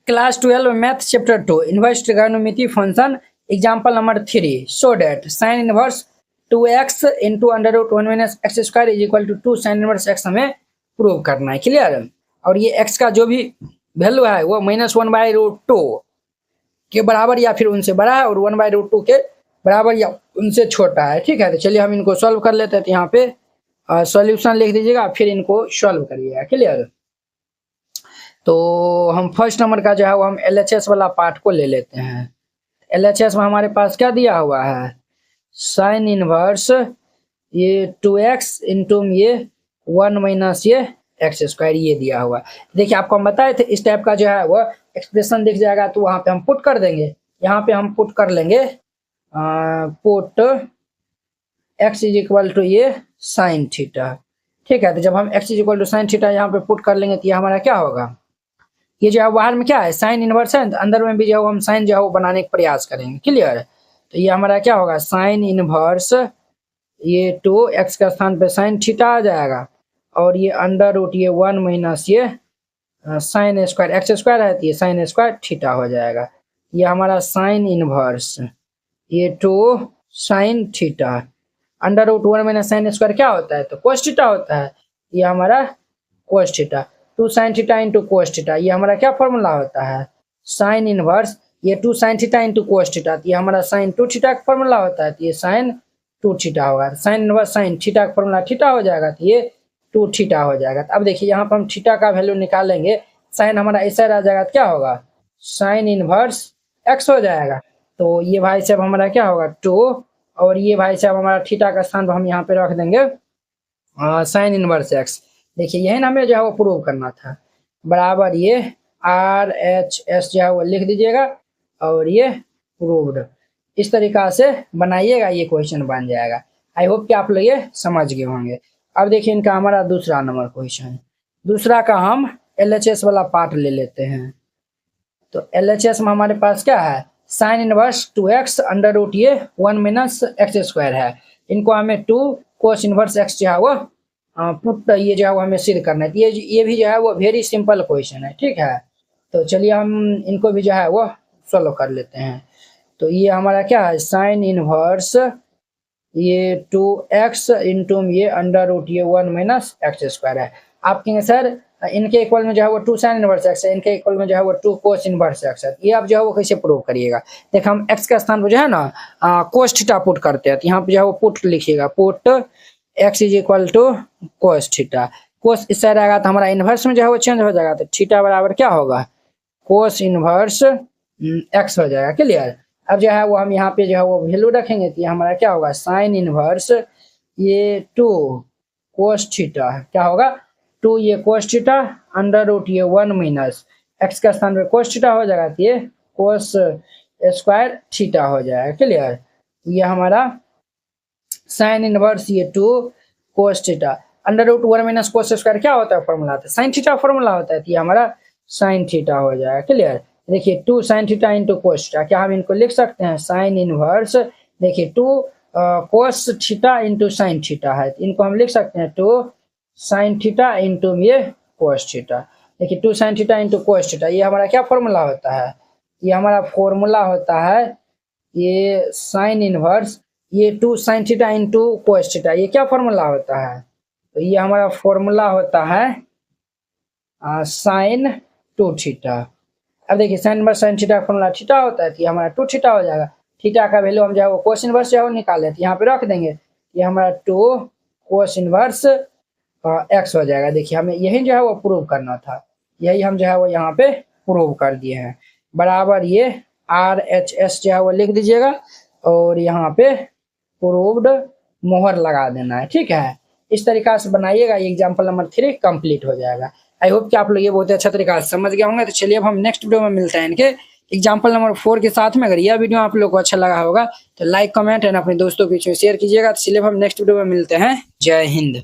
Class 12 math chapter 2 inverse trigonometry function example number 3 show that sin inverse 2x into under root 1 minus x square is equal to 2 sin inverse x हमें prove करना है। Clear. और ये x का जो भी value है वो -1/√2 के बराबर या फिर उनसे बड़ा है और 1/√2 के बराबर या उनसे छोटा है। ठीक है, तो चलिए हम इनको सॉल्व कर लेते हैं। तो यहाँ पे सॉल्यूशन लिख दीजिएगा, फिर इनको सॉल्व करिएगा। क्लियर। तो हम फर्स्ट नंबर का जो है वो हम LHS वाला पार्ट को ले लेते हैं। LHS में हमारे पास क्या दिया हुआ है, साइन इनवर्स ये 2x इंटू ये 1 माइनस ये एक्स स्क्वायर ये दिया हुआ है। देखिए आपको हम बताए थे इस टाइप का जो है वो एक्सप्रेशन दिख जाएगा तो वहाँ पे हम पुट कर देंगे। यहाँ पे हम पुट कर लेंगे put x is equal to ये साइन थीटा। ठीक है, तो जब हम x is equal to sine theta यहाँ पे पुट कर लेंगे तो ये हमारा क्या होगा, ये जो है बाहर में क्या है साइन इनवर्स है, अंदर में भी जो है हम साइन जो है वो बनाने का प्रयास करेंगे। क्लियर। तो ये हमारा क्या होगा साइन इनवर्स ये 2x का स्थान पे साइन थीटा आ जाएगा और ये अंडर रूट ये 1 माइनस ये साइन स्क्वायर एक्स स्क्वायर है तो ये साइन स्क्वायर थीटा हो जाएगा। ये हमारा साइन इनवर्स ये 2 sine theta under root 1 minus sine square क्या होता है तो कोस थीटा होता है। ये हमारा cos theta 2 sine theta into cos theta ये हमारा क्या फॉर्मूला होता है साइन इनवर्स ये 2 sine theta into cos theta ये हमारा साइन 2 थीटा का फॉर्मूला होता है तो ये साइन 2 थीटा होगा। साइन इनवर्स साइन थीटा का फॉर्मूला थीटा हो जाएगा तो ये 2 थीटा हो जाएगा। अब देखिए यहाँ पर हम थीटा का वैल्यू निकालेंगे, साइन हमारा ऐसा रह जाएगा तो क्या होगा साइन इनवर्स एक्स हो जाएगा। तो ये भाई साहब हमारा क्या होगा 2 और ये भाई साहब हमारा थीटा का स्थान पर हम यहाँ पे रख देंगे साइन इनवर्स एक्स। देखिए यही ना हमें जो है वो प्रूव करना था, बराबर ये RHS जो है वो लिख दीजिएगा और ये प्रूव्ड। इस तरीका से बनाइएगा, ये क्वेश्चन बन जाएगा। आई होप कि आप लोग ये समझ गए होंगे। अब देखिए इनका हमारा दूसरा नंबर क्वेश्चन, दूसरा का हम LHS वाला पार्ट ले लेते हैं। तो LHS में हमारे पास क्या है sine inverse 2x under root ये 1 माइनस एक्स स्क्वायर है। इनको हमें 2 कोस इनवर्स x जो है वो पुट ये जो है वो हमें सिद्ध करना है। ये भी जो है वो वेरी सिंपल क्वेश्चन है। ठीक है, तो चलिए हम इनको भी जो है वो सॉल्व कर लेते हैं। तो ये हमारा क्या है साइन इनवर्स ये 2x इंटू ये अंडर रूट ये 1 माइनस एक्स स्क्वायर है। आप कहेंगे सर इनके इक्वल में जो है वो 2 साइन इनवर्स एक्स है, इनके इक्वल में जो है वो 2 कोस इनवर्स एक्स है। ये आप जो है वो कैसे प्रूव करिएगा। देखिए हम x का स्थान पर जो है ना कोस थीटा पुट करते हैं तो यहाँ पे जो है वो पुट लिखिएगा put x is equal to cos theta. Cos इस साइड आएगा तो हमारा इनवर्स में जो है वो चेंज हो जाएगा तो थीटा बराबर क्या होगा कोस इनवर्स x हो जाएगा। क्लियर। अब जो है वो हम यहाँ पे जो है वो वैल्यू रखेंगे तो ये हमारा क्या होगा साइन इनवर्स ये 2 कोस थीटा क्या होगा 2 ये कोस थीटा अंडर रूट ये 1 माइनस एक्स का स्थान पे कोस थीटा हो जाएगा तो ये कोस स्क्वायर थीटा हो जाएगा। क्लियर। ये हमारा साइन इनवर्स ये 2 cos theta under root 1 minus cos square क्या होता है फॉर्मूला होता है साइन थीटा फॉर्मूला होता है तो ये हमारा साइन थीटा हो जाएगा। क्लियर। देखिए 2 sine theta into cos theta क्या हम इनको लिख सकते हैं साइन इनवर्स देखिए 2 cos theta into sine theta है तो इनको हम लिख सकते हैं 2 साइन थीटा इंटू ये कोस थीटा। देखिए 2 sine theta into cos theta ये हमारा क्या फॉर्मूला होता है ये हमारा फॉर्मूला होता है ये साइन इनवर्स ये 2 sine theta into cos theta ये क्या फॉर्मूला होता है तो ये हमारा फॉर्मूला होता है साइन 2 थीटा। अब देखिए साइन इनवर्स साइन थीटा का फॉर्मूला थीटा होता है तो ये हमारा 2 थीटा हो जाएगा। थीटा का वैल्यू हम जो है वो कोस इनवर्स जो है वो निकाले तो यहाँ पे रख देंगे ये हमारा 2 कोस इनवर्स एक्स हो जाएगा। देखिए हमें यही जो है वो प्रूव करना था, यही हम जो है वो यहाँ पे प्रूव कर दिए हैं। बराबर ये RHS जो है वो लिख दीजिएगा और यहाँ पे प्रूव्ड मोहर लगा देना है। ठीक है, इस तरीका से बनाइएगा, ये एग्जाम्पल नंबर 3 कंप्लीट हो जाएगा। आई होप कि आप लोग ये बहुत अच्छा तरीका से समझ गए होंगे। तो चलिए अब हम नेक्स्ट वीडियो में मिलते हैं इनके एग्जाम्पल नंबर 4 के साथ में। अगर यह वीडियो आप लोग को अच्छा लगा होगा तो लाइक कमेंट एंड अपने दोस्तों के बीच में शेयर कीजिएगा। तो चलिए अब हम नेक्स्ट वीडियो में मिलते हैं। जय हिंद।